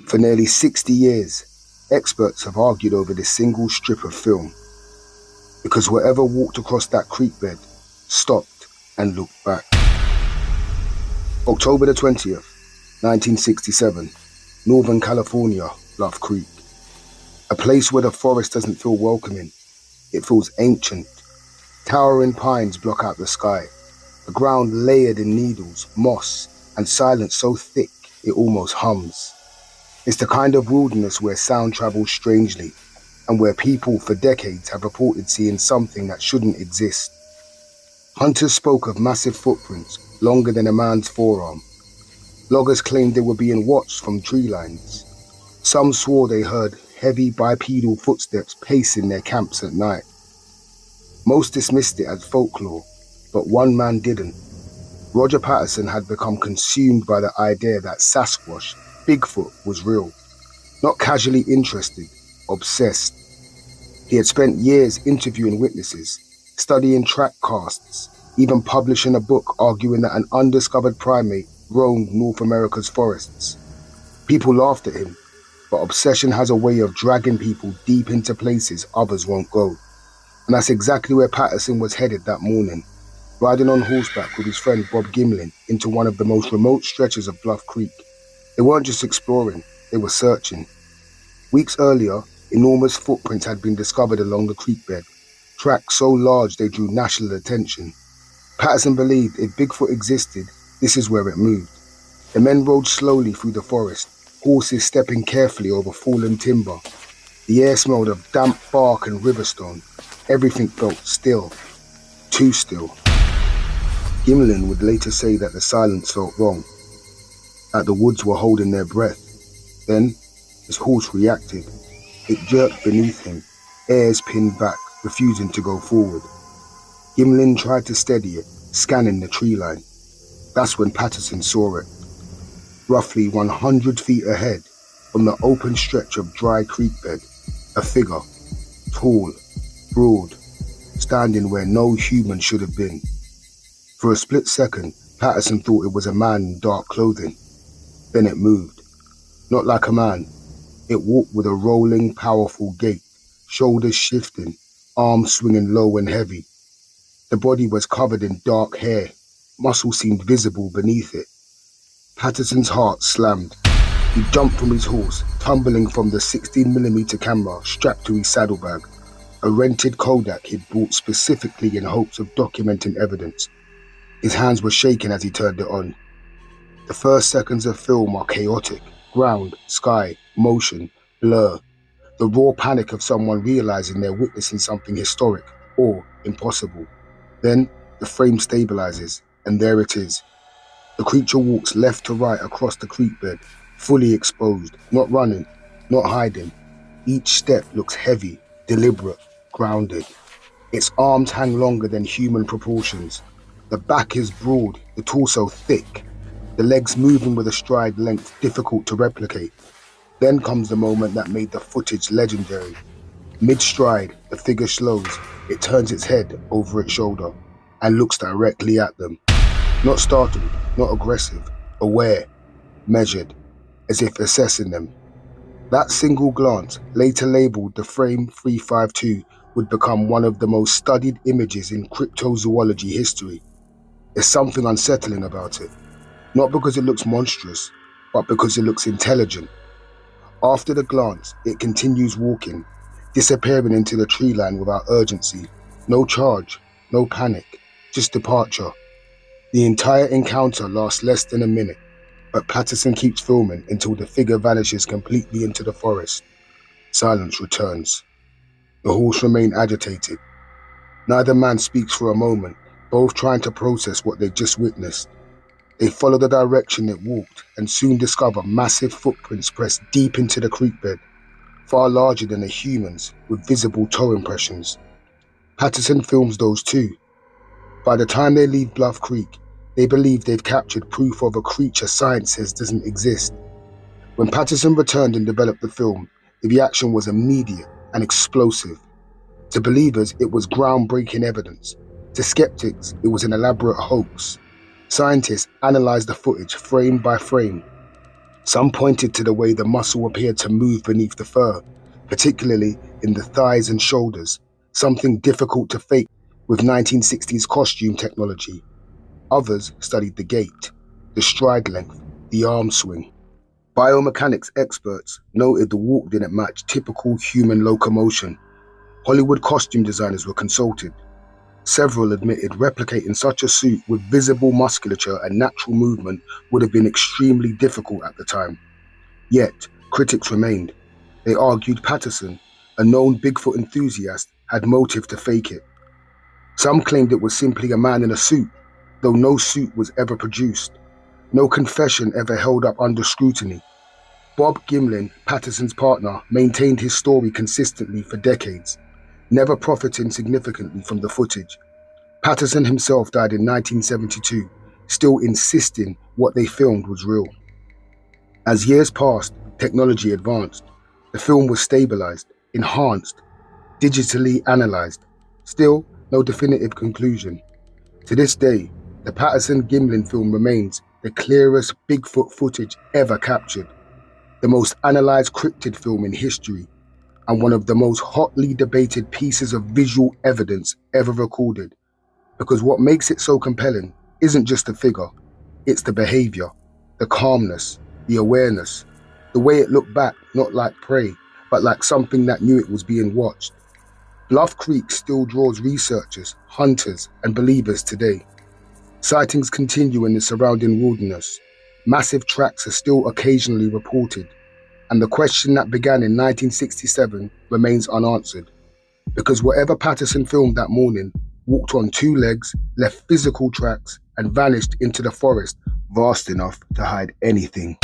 For nearly 60 years, experts have argued over this single strip of film, because whoever walked across that creek bed stopped and looked back. October the 20th, 1967, Northern California, Bluff Creek. A place where the forest doesn't feel welcoming. It feels ancient. Towering pines block out the sky. The ground layered in needles, moss, and silence so thick it almost hums. It's the kind of wilderness where sound travels strangely, and where people for decades have reported seeing something that shouldn't exist. Hunters spoke of massive footprints, longer than a man's forearm. Loggers claimed they were being watched from tree lines. Some swore they heard heavy bipedal footsteps pacing their camps at night. Most dismissed it as folklore, but one man didn't. Roger Patterson had become consumed by the idea that Sasquatch, Bigfoot, was real. Not casually interested, obsessed. He had spent years interviewing witnesses, studying track casts, even publishing a book arguing that an undiscovered primate roamed North America's forests. People laughed at him, but obsession has a way of dragging people deep into places others won't go. And that's exactly where Patterson was headed that morning, riding on horseback with his friend Bob Gimlin into one of the most remote stretches of Bluff Creek. They weren't just exploring, they were searching. Weeks earlier, enormous footprints had been discovered along the creek bed, tracks so large they drew national attention. Patterson believed if Bigfoot existed, this is where it moved. The men rode slowly through the forest, horses stepping carefully over fallen timber. The air smelled of damp bark and riverstone. Everything felt still, too still. Gimlin would later say that the silence felt wrong, that the woods were holding their breath. Then, his horse reacted. It jerked beneath him, ears pinned back, refusing to go forward. Gimlin tried to steady it, scanning the tree line. That's when Patterson saw it. Roughly 100 feet ahead, on the open stretch of dry creek bed, a figure, tall, broad, standing where no human should have been. For a split second, Patterson thought it was a man in dark clothing. Then it moved. Not like a man. It walked with a rolling, powerful gait, shoulders shifting, arms swinging low and heavy. The body was covered in dark hair. Muscle seemed visible beneath it. Patterson's heart slammed. He jumped from his horse, tumbling from the 16mm camera strapped to his saddlebag, a rented Kodak he'd bought specifically in hopes of documenting evidence. His hands were shaking as he turned it on. The first seconds of film are chaotic. Ground, sky, motion, blur. The raw panic of someone realizing they're witnessing something historic or impossible. Then the frame stabilizes, and there it is. The creature walks left to right across the creek bed, fully exposed, not running, not hiding. Each step looks heavy, deliberate, grounded. Its arms hang longer than human proportions. The back is broad, the torso thick, the legs moving with a stride length difficult to replicate. Then comes the moment that made the footage legendary. Mid-stride, the figure slows. It turns its head over its shoulder and looks directly at them. Not startled, not aggressive, aware, measured, as if assessing them. That single glance, later labeled the Frame 352, would become one of the most studied images in cryptozoology history. There's something unsettling about it. Not because it looks monstrous, but because it looks intelligent. After the glance, it continues walking, disappearing into the tree line without urgency. No charge, no panic, just departure. The entire encounter lasts less than a minute, but Patterson keeps filming until the figure vanishes completely into the forest. Silence returns. The horse remain agitated. Neither man speaks for a moment, both trying to process what they just witnessed. They follow the direction it walked and soon discover massive footprints pressed deep into the creek bed, far larger than a human's, with visible toe impressions. Patterson films those too. By the time they leave Bluff Creek, they believe they've captured proof of a creature science says doesn't exist. When Patterson returned and developed the film, the reaction was immediate and explosive. To believers, it was groundbreaking evidence. To skeptics, it was an elaborate hoax. Scientists analyzed the footage frame by frame. Some pointed to the way the muscle appeared to move beneath the fur, particularly in the thighs and shoulders, something difficult to fake with 1960s costume technology. Others studied the gait, the stride length, the arm swing. Biomechanics experts noted the walk didn't match typical human locomotion. Hollywood costume designers were consulted. Several admitted replicating such a suit with visible musculature and natural movement would have been extremely difficult at the time. Yet, critics remained. They argued Patterson, a known Bigfoot enthusiast, had motive to fake it. Some claimed it was simply a man in a suit, though no suit was ever produced. No confession ever held up under scrutiny. Bob Gimlin, Patterson's partner, maintained his story consistently for decades, never profiting significantly from the footage. Patterson himself died in 1972, still insisting what they filmed was real. As years passed, technology advanced. The film was stabilized, enhanced, digitally analyzed. Still, no definitive conclusion. To this day, the Patterson-Gimlin film remains the clearest Bigfoot footage ever captured, the most analyzed cryptid film in history, and one of the most hotly debated pieces of visual evidence ever recorded. Because what makes it so compelling isn't just the figure, it's the behavior, the calmness, the awareness, the way it looked back not like prey, but like something that knew it was being watched. Bluff Creek still draws researchers, hunters, and believers today. Sightings continue in the surrounding wilderness. Massive tracks are still occasionally reported, and the question that began in 1967 remains unanswered. Because whatever Patterson filmed that morning walked on two legs, left physical tracks, and vanished into the forest vast enough to hide anything.